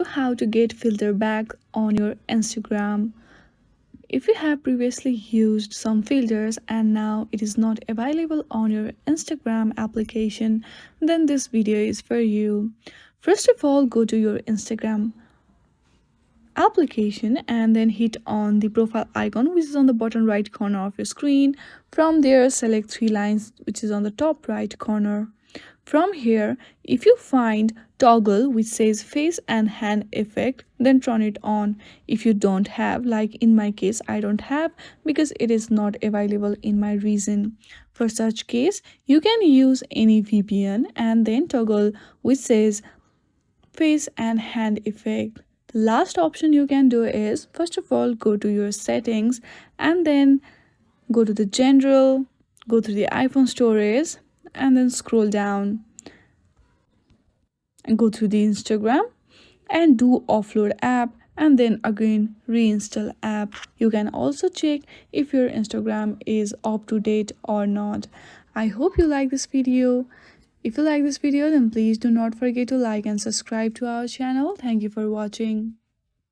how to get filter back on your Instagram. If you have previously used some filters and now it is not available on your Instagram application, then this video is for you. First of all, go to your Instagram application and then hit on the profile icon which is on the bottom right corner of your screen. From there, select three lines which is on the top right corner. From here, if you find toggle which says face and hand effect, then turn it on. If you don't have, like in my case I don't have because it is not available in my region, for such case you can use any VPN and then toggle which says face and hand effect. The last option you can do is, first of all, go to your settings and then go to the general, go to the iPhone storage and then scroll down and go through the Instagram and do offload app and then again reinstall app. You can also check if your Instagram is up to date or not. I hope you like this video. If you like this video, then please do not forget to like and subscribe to our channel. Thank you for watching.